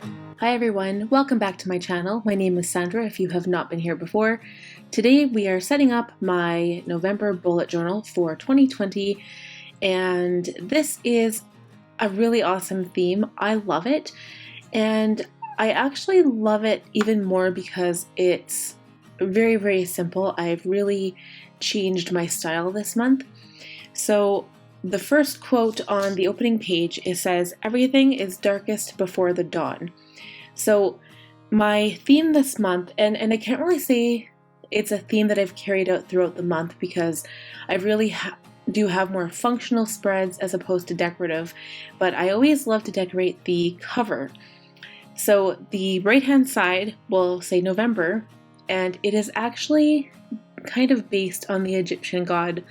Hi everyone, welcome back to my channel. My name is Sandra if you have not been here before. Today we are setting up my November bullet journal for 2020, and this is a really awesome theme. I love it, and I actually love it even more because it's very simple. I've really changed my style this month. So the first quote on the opening page, it says, "Everything is darkest before the dawn." So my theme this month, and I can't really say it's a theme that I've carried out throughout the month because I really do have more functional spreads as opposed to decorative, but I always love to decorate the cover. So the right hand side will say November, and it is actually kind of based on the Egyptian god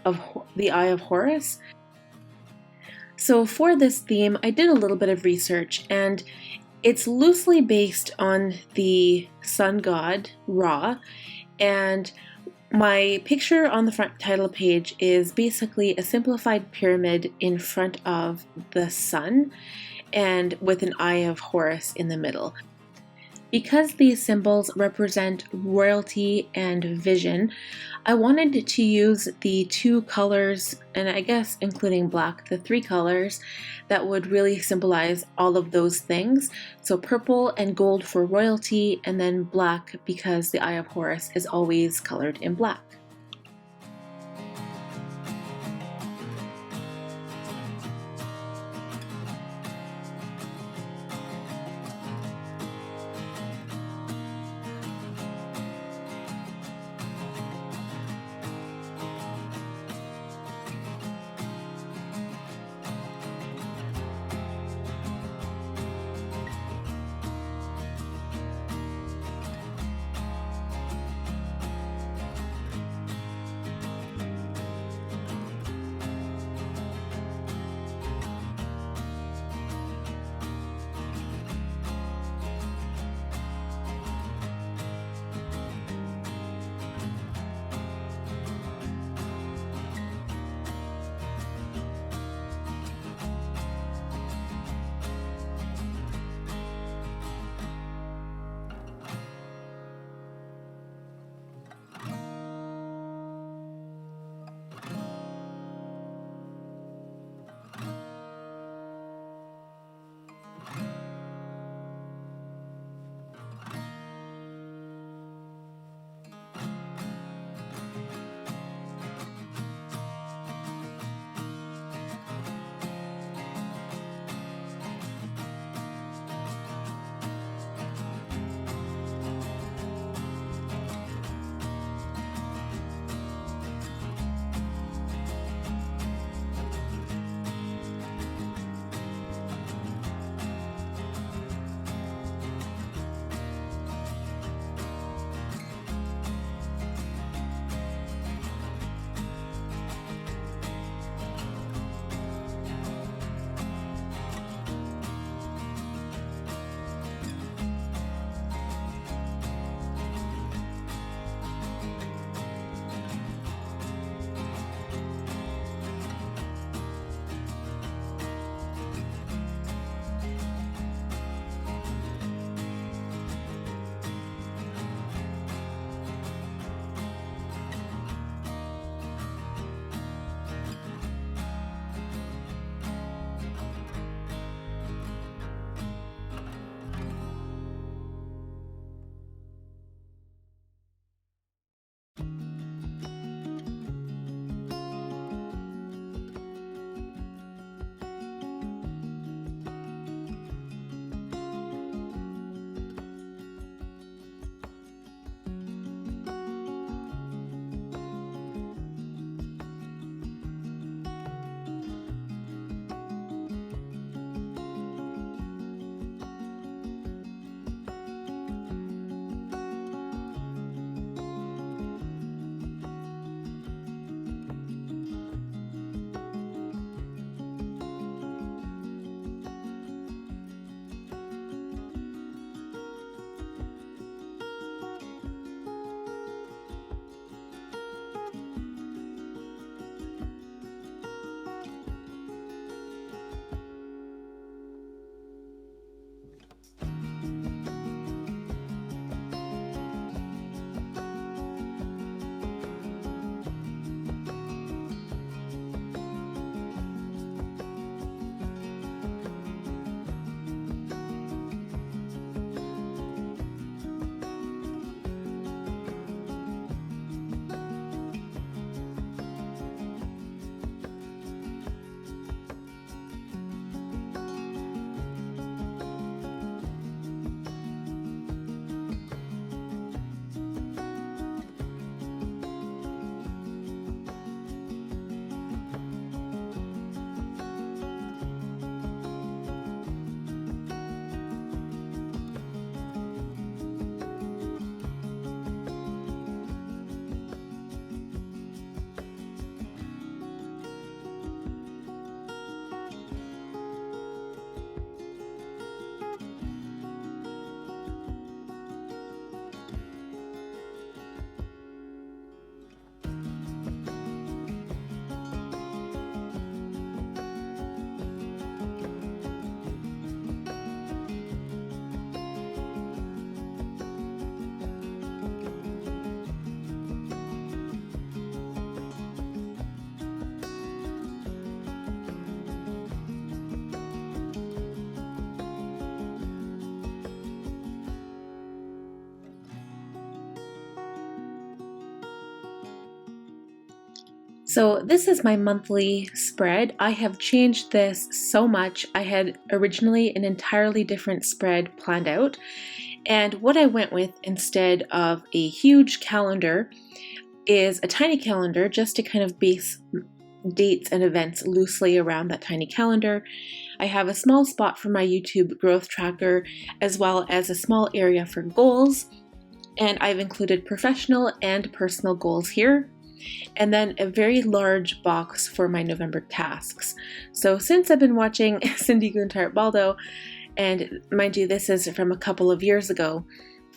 of the Eye of Horus. So for this theme, I did a little bit of research, and it's loosely based on the sun god, Ra, and my picture on the front title page is basically a simplified pyramid in front of the sun and with an Eye of Horus in the middle. Because these symbols represent royalty and vision, I wanted to use the two colors, and I guess including black, the three colors that would really symbolize all of those things. So purple and gold for royalty, and then black because the Eye of Horus is always colored in black. So this is my monthly spread. I have changed this so much. I had originally an entirely different spread planned out, and what I went with instead of a huge calendar is a tiny calendar, just to kind of base dates and events loosely around that tiny calendar. I have a small spot for my YouTube growth tracker, as well as a small area for goals, and I've included professional and personal goals here, and then a very large box for my November tasks. So since I've been watching Cindy Guntart-Baldo, and mind you, this is from a couple of years ago,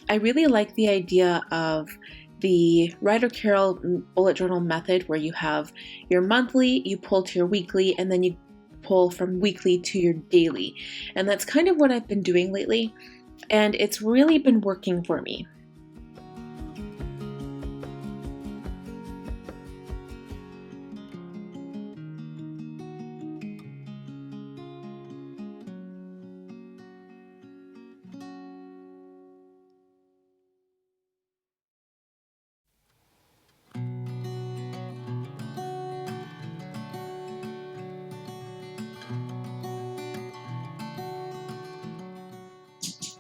I really like the idea of the Ryder Carroll bullet journal method, where you have your monthly, you pull to your weekly, and then you pull from weekly to your daily. And that's kind of what I've been doing lately, and it's really been working for me.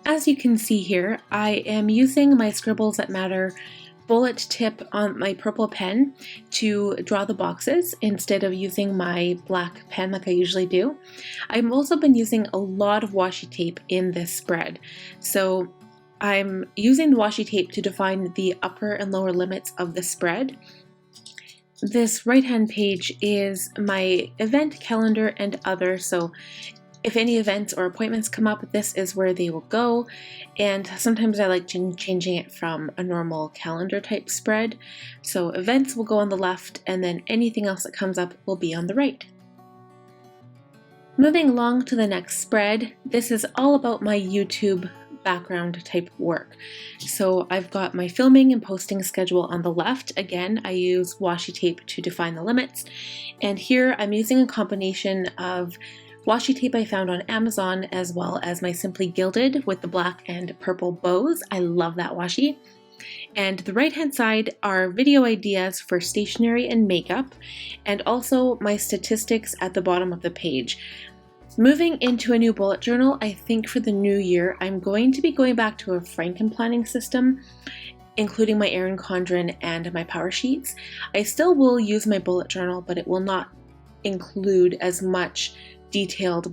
As you can see here, I am using my Scribbles That Matter bullet tip on my purple pen to draw the boxes instead of using my black pen like I usually do. I've also been using a lot of washi tape in this spread. So I'm using the washi tape to define the upper and lower limits of the spread. This right-hand page is my event calendar and other, so if any events or appointments come up, this is where they will go, and sometimes I like changing it from a normal calendar type spread. So events will go on the left, and then anything else that comes up will be on the right. Moving along to the next spread, this is all about my YouTube background type work. So I've got my filming and posting schedule on the left. Again, I use washi tape to define the limits, and here I'm using a combination of washi tape I found on Amazon, as well as my Simply Gilded with the black and purple bows. I love that washi. And the right hand side are video ideas for stationery and makeup, and also my statistics at the bottom of the page. Moving into a new bullet journal, I think for the new year, I'm going to be going back to a Franken planning system, including my Erin Condren and my power sheets. I still will use my bullet journal, but it will not include as much detailed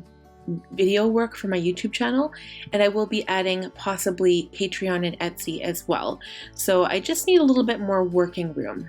video work for my YouTube channel, and I will be adding possibly Patreon and Etsy as well. So I just need a little bit more working room.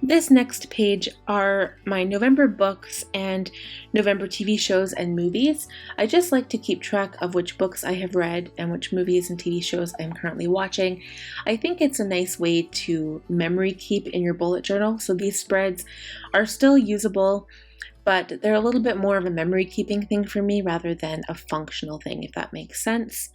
This next page are my November books and November TV shows and movies. I just like to keep track of which books I have read and which movies and TV shows I'm currently watching. I think it's a nice way to memory keep in your bullet journal, so these spreads are still usable, but they're a little bit more of a memory keeping thing for me rather than a functional thing, if that makes sense.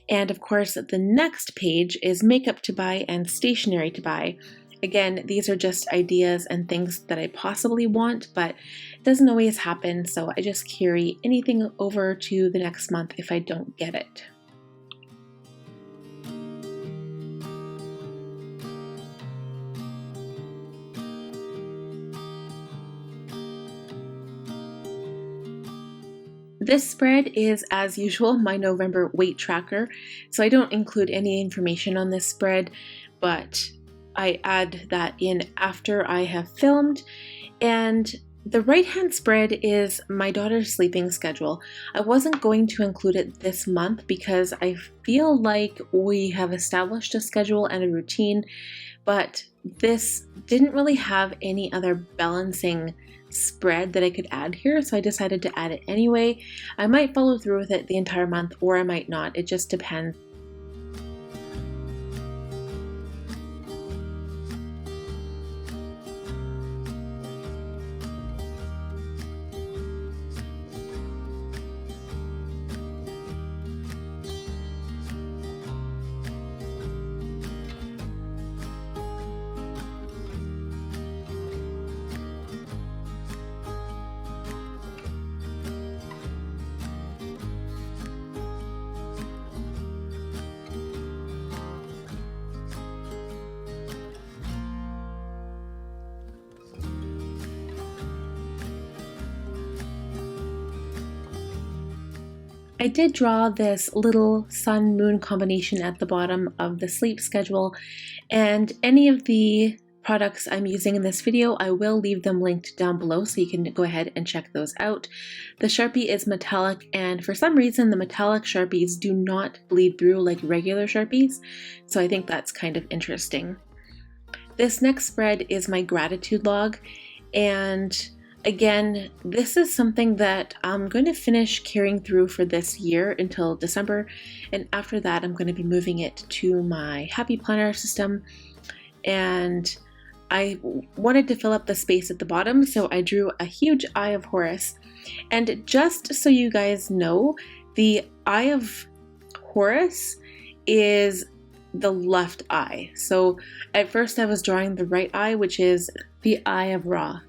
And of course, the next page is makeup to buy and stationery to buy. Again, these are just ideas and things that I possibly want, but it doesn't always happen, so I just carry anything over to the next month if I don't get it. This spread is, as usual, my November weight tracker, so I don't include any information on this spread, but I add that in after I have filmed, And the right-hand spread is my daughter's sleeping schedule. I wasn't going to include it this month because I feel like we have established a schedule and a routine, but this didn't really have any other balancing spread that I could add here, so I decided to add it anyway. I might follow through with it the entire month, or I might not. It just depends. I did draw this little sun-moon combination at the bottom of the sleep schedule, and any of the products I'm using in this video, I will leave them linked down below so you can go ahead and check those out. The Sharpie is metallic, and for some reason the metallic Sharpies do not bleed through like regular Sharpies, so I think that's kind of interesting. This next spread is my gratitude log, and again, this is something that I'm going to finish carrying through for this year until December, and after that I'm going to be moving it to my Happy Planner system. And I wanted to fill up the space at the bottom, so I drew a huge Eye of Horus. And just so you guys know, the Eye of Horus is the left eye. So at first I was drawing the right eye, which is the Eye of Ra.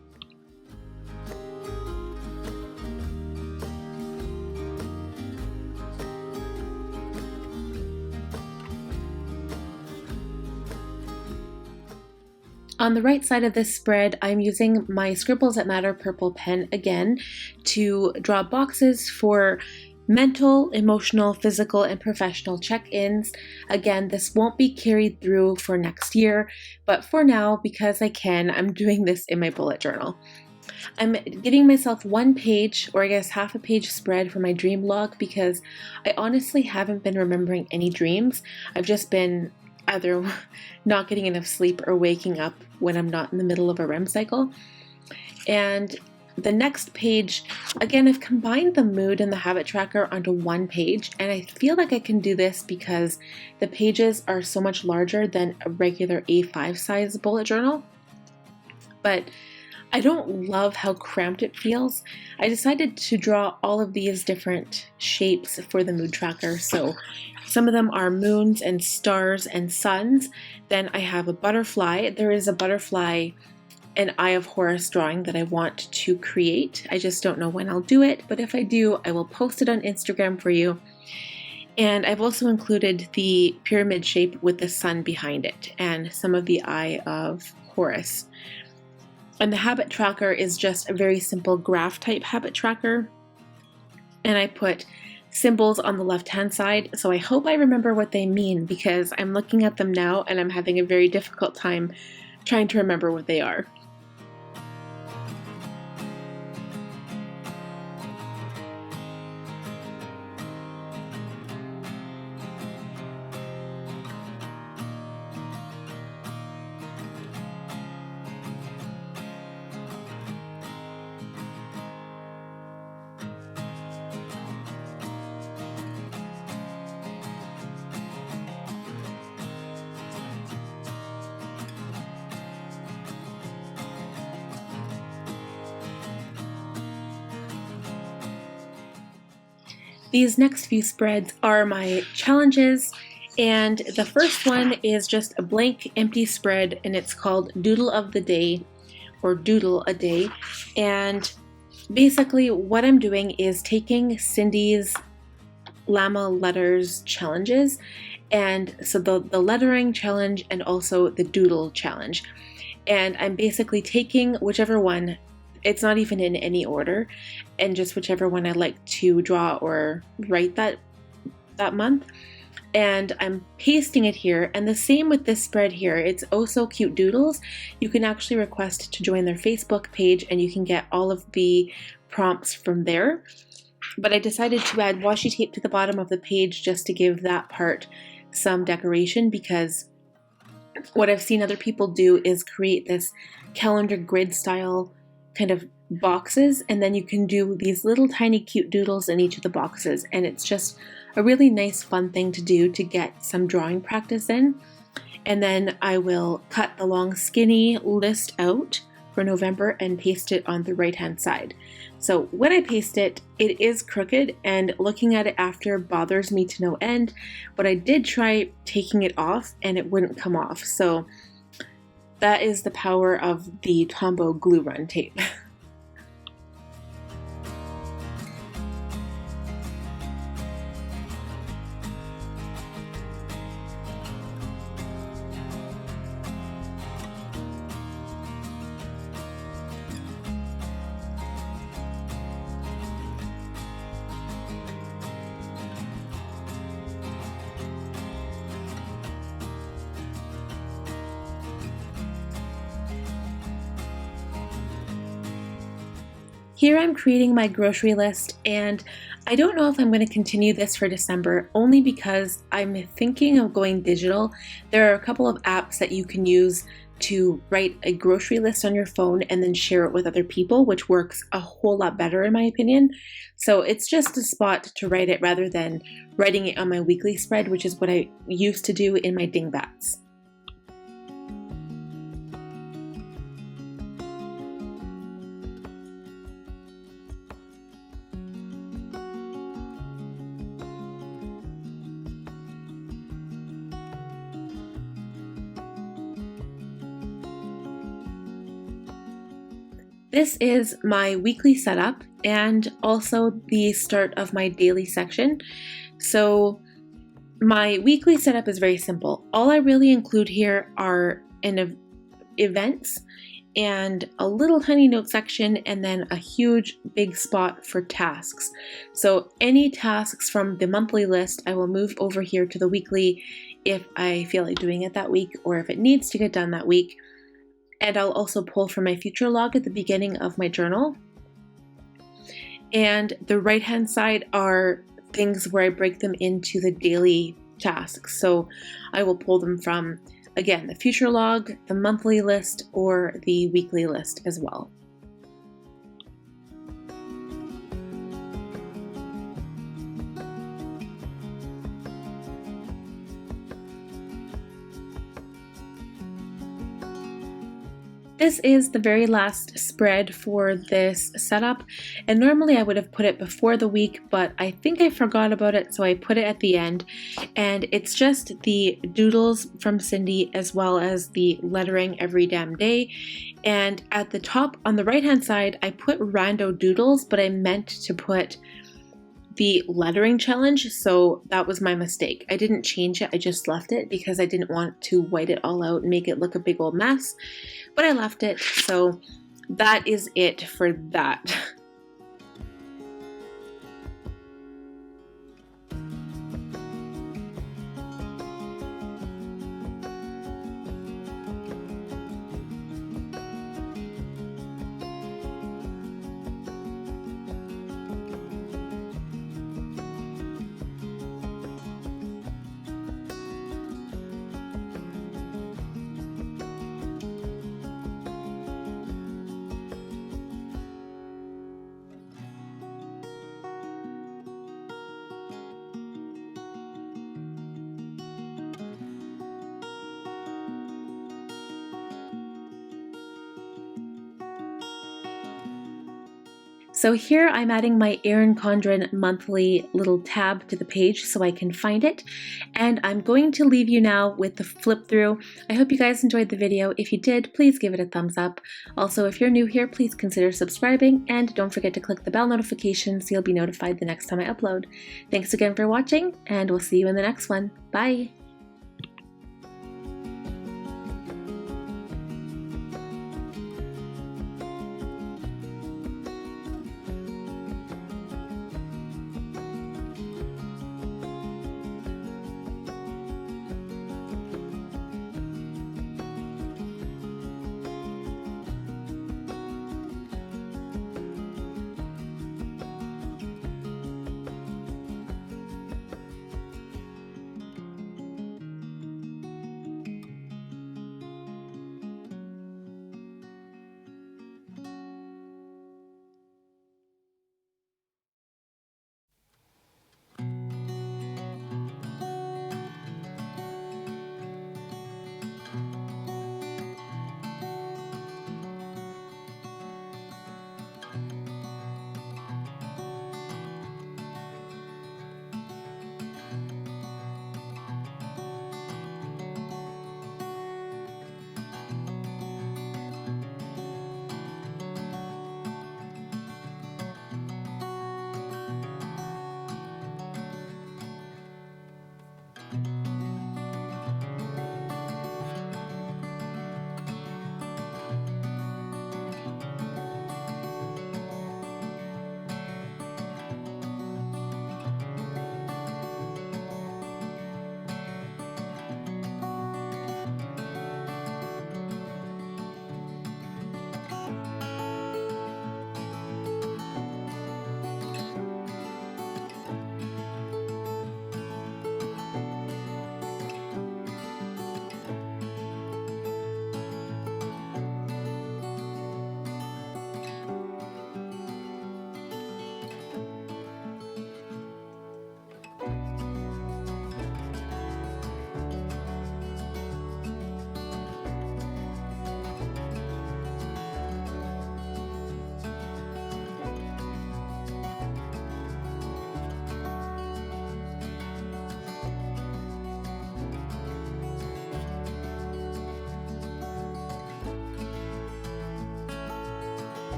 On the right side of this spread, I'm using my Scribbles That Matter purple pen again to draw boxes for mental, emotional, physical, and professional check-ins. Again, this won't be carried through for next year, but for now, because I can, I'm doing this in my bullet journal. I'm giving myself one page, or I guess half a page spread for my dream log because I honestly haven't been remembering any dreams. I've just been either not getting enough sleep or waking up when I'm not in the middle of a REM cycle. And the next page, again, I've combined the mood and the habit tracker onto one page, and I feel like I can do this because the pages are so much larger than a regular A5 size bullet journal. But I don't love how cramped it feels. I decided to draw all of these different shapes for the mood tracker. So some of them are moons and stars and suns. Then I have a butterfly. There is a butterfly and Eye of Horus drawing that I want to create. I just don't know when I'll do it, but if I do, I will post it on Instagram for you. And I've also included the pyramid shape with the sun behind it and some of the Eye of Horus. And the habit tracker is just a very simple graph type habit tracker. And I put symbols on the left-hand side, so I hope I remember what they mean because I'm looking at them now and I'm having a very difficult time trying to remember what they are. These next few spreads are my challenges, and the first one is just a blank empty spread, and it's called Doodle of the Day, or Doodle a Day. And basically what I'm doing is taking Cindy's llama letters challenges, and so the lettering challenge and also the doodle challenge, and I'm basically taking whichever one. It's not even in any order, and just whichever one I like to draw or write that month. and I'm pasting it here. And the same with this spread here. It's Oh So Cute Doodles. You can actually request to join their Facebook page and you can get all of the prompts from there. But I decided to add washi tape to the bottom of the page just to give that part some decoration, because what I've seen other people do is create this calendar grid style kind of boxes, and then you can do these little tiny cute doodles in each of the boxes, and it's just a really nice fun thing to do to get some drawing practice in. And then I will cut the long skinny list out for November and paste it on the right hand side. So when I paste it, it is crooked, and looking at it after bothers me to no end, but I did try taking it off and it wouldn't come off. So that is the power of the Tombow glue run tape. Here I'm creating my grocery list, and I don't know if I'm going to continue this for December, only because I'm thinking of going digital. There are a couple of apps that you can use to write a grocery list on your phone and then share it with other people, which works a whole lot better in my opinion. So it's just a spot to write it rather than writing it on my weekly spread, which is what I used to do in my dingbats. This is my weekly setup and also the start of my daily section. So my weekly setup is very simple. All I really include here are events and a little tiny note section, and then a huge big spot for tasks. So any tasks from the monthly list I will move over here to the weekly if I feel like doing it that week or if it needs to get done that week. And I'll also pull from my future log at the beginning of my journal. And the right hand side are things where I break them into the daily tasks. So I will pull them from, again, the future log, the monthly list, or the weekly list as well. This is the very last spread for this setup, and normally I would have put it before the week, but I think I forgot about it, so I put it at the end. And it's just the doodles from Cindy as well as the lettering every damn day. And at the top on the right hand side I put rando doodles, but I meant to put the lettering challenge, so that was my mistake. I didn't change it, I just left it because I didn't want to white it all out and make it look a big old mess, but I left it, so that is it for that. So here I'm adding my Erin Condren monthly little tab to the page so I can find it. And I'm going to leave you now with the flip through. I hope you guys enjoyed the video. If you did, please give it a thumbs up. Also, if you're new here, please consider subscribing and don't forget to click the bell notification so you'll be notified the next time I upload. Thanks again for watching, and we'll see you in the next one. Bye!